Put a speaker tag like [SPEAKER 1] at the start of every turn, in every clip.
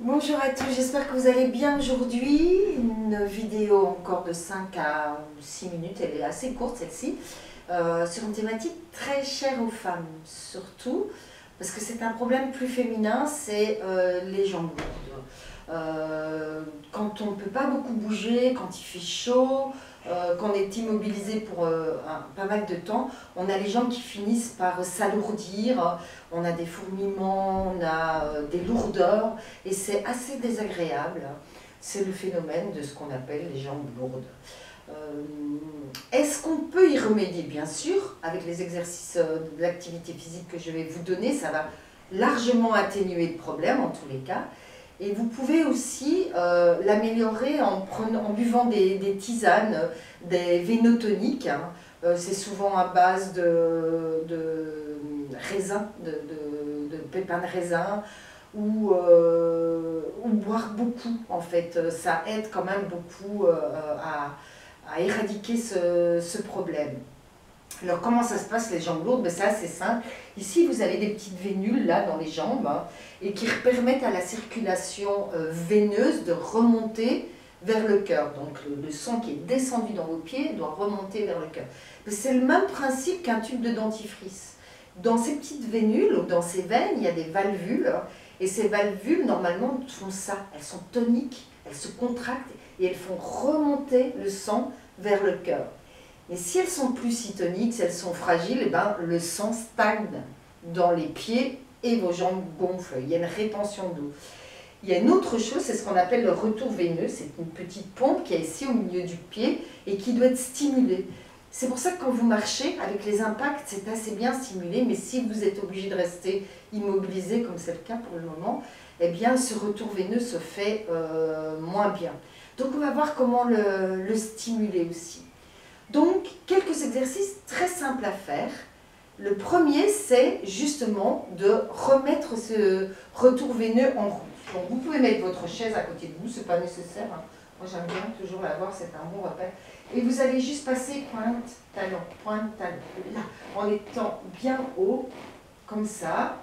[SPEAKER 1] Bonjour à tous, j'espère que vous allez bien aujourd'hui. Une vidéo encore de 5 à 6 minutes, elle est assez courte celle-ci, sur une thématique très chère aux femmes, surtout parce que c'est un problème plus féminin, c'est les jambes lourdes. Quand on ne peut pas beaucoup bouger, quand il fait chaud, qu'on est immobilisé pour pas mal de temps, on a les jambes qui finissent par s'alourdir, on a des fourmillements, on a des lourdeurs et c'est assez désagréable. C'est le phénomène de ce qu'on appelle les jambes lourdes. Est-ce qu'on peut y remédier? Bien sûr, avec les exercices de l'activité physique que je vais vous donner, ça va largement atténuer le problème en tous les cas. Et vous pouvez aussi l'améliorer en buvant des tisanes, des vénotoniques. Hein. C'est souvent à base de raisin, de pépins de raisin, ou boire beaucoup en fait. Ça aide quand même beaucoup à éradiquer ce problème. Alors comment ça se passe les jambes lourdes? C'est assez simple. Ici vous avez des petites vénules là dans les jambes hein, et qui permettent à la circulation veineuse de remonter vers le cœur. Donc le sang qui est descendu dans vos pieds doit remonter vers le cœur. C'est le même principe qu'un tube de dentifrice. Dans ces petites vénules ou dans ces veines, il y a des valvules et ces valvules normalement font ça. Elles sont toniques, elles se contractent et elles font remonter le sang vers le cœur. Et si elles sont plus si toniques, si elles sont fragiles, eh ben, le sang stagne dans les pieds et vos jambes gonflent. Il y a une rétention d'eau. Il y a une autre chose, c'est ce qu'on appelle le retour veineux. C'est une petite pompe qui est ici au milieu du pied et qui doit être stimulée. C'est pour ça que quand vous marchez, avec les impacts, c'est assez bien stimulé. Mais si vous êtes obligé de rester immobilisé, comme c'est le cas pour le moment, eh bien, ce retour veineux se fait moins bien. Donc on va voir comment le stimuler aussi. Donc, quelques exercices très simples à faire. Le premier, c'est justement de remettre ce retour veineux en route. Donc, vous pouvez mettre votre chaise à côté de vous, ce n'est pas nécessaire. Hein. Moi, j'aime bien toujours l'avoir, c'est un bon repère. Et vous allez juste passer pointe-talon, là, en étant bien haut, comme ça.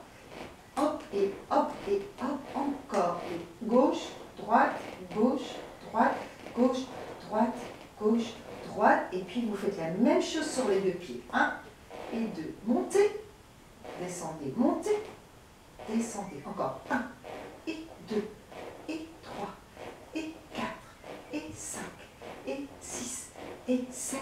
[SPEAKER 1] Hop, et hop, et hop, encore. Et gauche, droite, gauche, droite, gauche, droite, gauche, droite, et puis vous faites la même chose sur les deux pieds. 1 et 2. Montez, descendez, montez, descendez. Encore 1 et 2 et 3 et 4 et 5 et 6 et 7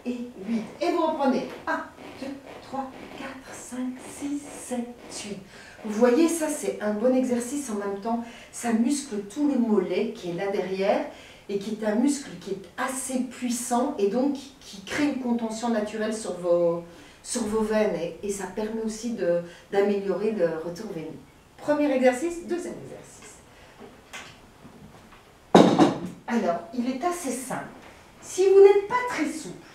[SPEAKER 1] et 8. Et vous reprenez 1, 2, 3, 4, 5, 6, 7, 8. Vous voyez, ça c'est un bon exercice en même temps. Ça muscle tout le mollet qui est là derrière et qui est un muscle qui est assez puissant et donc qui crée une contention naturelle sur vos veines et ça permet aussi d'améliorer le retour veineux. Premier exercice, deuxième exercice. Alors, il est assez simple. Si vous n'êtes pas très souple,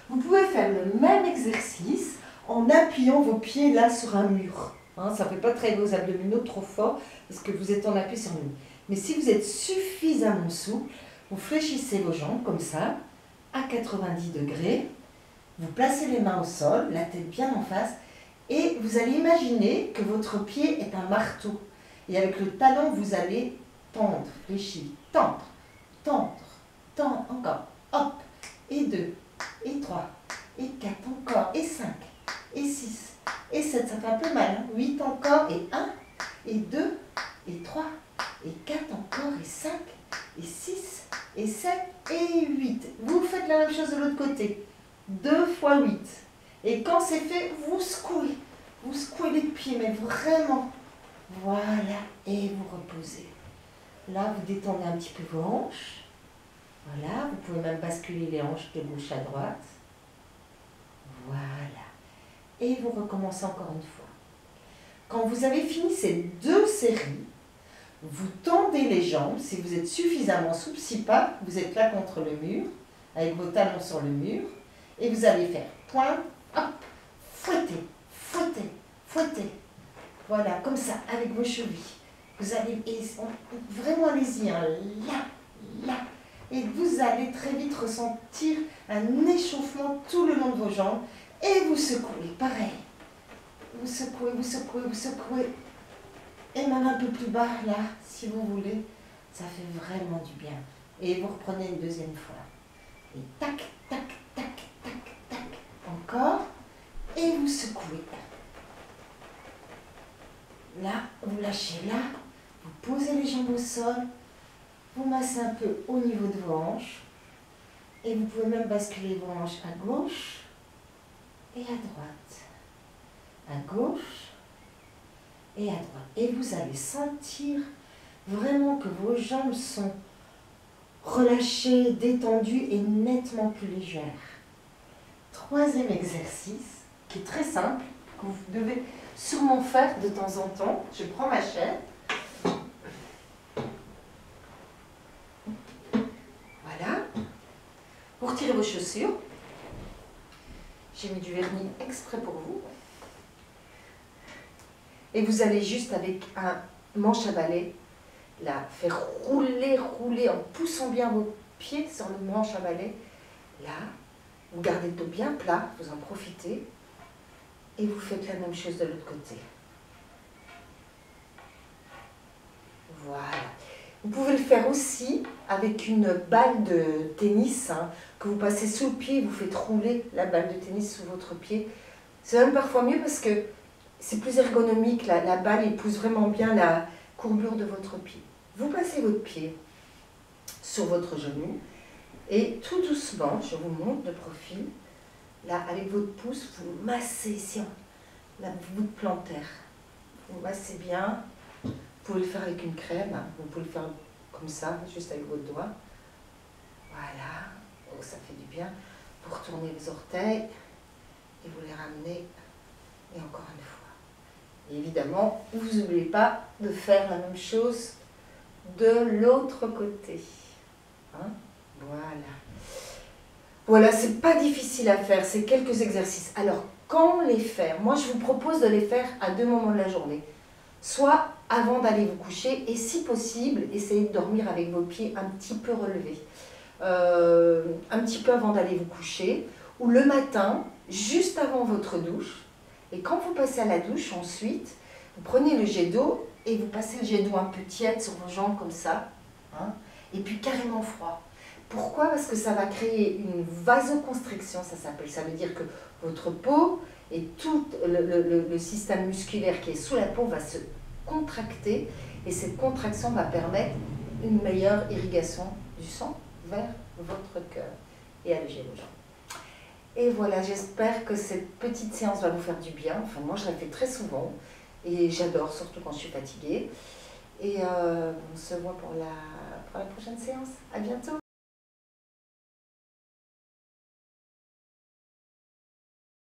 [SPEAKER 1] vous pouvez faire le même exercice en appuyant vos pieds là sur un mur. Hein, ça ne fait pas traîner vos abdominaux trop fort parce que vous êtes en appui sur le mur. Mais si vous êtes suffisamment souple, vous fléchissez vos jambes comme ça, à 90 degrés. Vous placez les mains au sol, la tête bien en face, et vous allez imaginer que votre pied est un marteau. Et avec le talon, vous allez tendre, fléchir, tendre, tendre, tendre, encore, hop, et 2, et 3, et 4, encore, et 5, et 6, et 7, ça fait un peu mal, hein? 8 encore, et 1, et 2, et 3, et 4 encore, et 5, et 6, et 7, et 8. Vous faites la même chose de l'autre côté. 2 fois 8. Et quand c'est fait, vous secouez. Vous secouez les pieds, mais vraiment. Voilà. Et vous reposez. Là, vous détendez un petit peu vos hanches. Voilà. Vous pouvez même basculer les hanches de gauche à droite. Voilà. Et vous recommencez encore une fois. Quand vous avez fini ces 2 séries, vous tendez les jambes, si vous êtes suffisamment souple, si pas, vous êtes là contre le mur, avec vos talons sur le mur, et vous allez faire point, hop, fouettez, fouettez, fouettez. Voilà, comme ça, avec vos chevilles. Vous allez, vraiment allez-y, hein, là, là. Et vous allez très vite ressentir un échauffement tout le long de vos jambes, et vous secouez, pareil. Vous secouez, vous secouez, vous secouez. Et même un peu plus bas, là, si vous voulez. Ça fait vraiment du bien. Et vous reprenez une deuxième fois. Et tac, tac, tac, tac, tac. Encore. Et vous secouez. Là, vous lâchez là. Vous posez les jambes au sol. Vous massez un peu au niveau de vos hanches. Et vous pouvez même basculer vos hanches à gauche et à droite. À gauche et à droite. Et vous allez sentir vraiment que vos jambes sont relâchées, détendues et nettement plus légères. Troisième exercice, qui est très simple, que vous devez sûrement faire de temps en temps. Je prends ma chaîne. Voilà. Vous retirez vos chaussures. J'ai mis du vernis exprès pour vous. Et vous allez juste avec un manche à balai, là, faire rouler en poussant bien vos pieds sur le manche à balai. Là, vous gardez le dos bien plat, vous en profitez. Et vous faites la même chose de l'autre côté. Voilà. Vous pouvez le faire aussi avec une balle de tennis que vous passez sous le pied et vous faites rouler la balle de tennis sous votre pied. C'est même parfois mieux parce que c'est plus ergonomique. La balle épouse vraiment bien la courbure de votre pied. Vous passez votre pied sur votre genou et tout doucement, je vous montre de profil, là avec votre pouce, vous massez ici la voûte plantaire. Vous massez bien. Vous pouvez le faire avec une crème, vous pouvez le faire comme ça, juste avec votre doigt. Voilà, oh, ça fait du bien. Vous retournez les orteils et vous les ramenez. Et encore une fois. Et évidemment, vous n'oubliez pas de faire la même chose de l'autre côté. Hein? Voilà. Voilà, c'est pas difficile à faire, c'est quelques exercices. Alors, quand les faire? Moi, je vous propose de les faire à deux moments de la journée. Soit avant d'aller vous coucher, et si possible, essayez de dormir avec vos pieds un petit peu relevés. Un petit peu avant d'aller vous coucher, ou le matin, juste avant votre douche. Et quand vous passez à la douche, ensuite, vous prenez le jet d'eau et vous passez le jet d'eau un peu tiède sur vos jambes comme ça, hein, et puis carrément froid. Pourquoi? Parce que ça va créer une vasoconstriction, ça s'appelle. Ça veut dire que votre peau et tout le système musculaire qui est sous la peau va se contracter et cette contraction va permettre une meilleure irrigation du sang vers votre cœur et alléger vos jambes. Et voilà, j'espère que cette petite séance va vous faire du bien. Enfin, moi, je la fais très souvent et j'adore, surtout quand je suis fatiguée. Et on se voit pour la prochaine séance. À bientôt!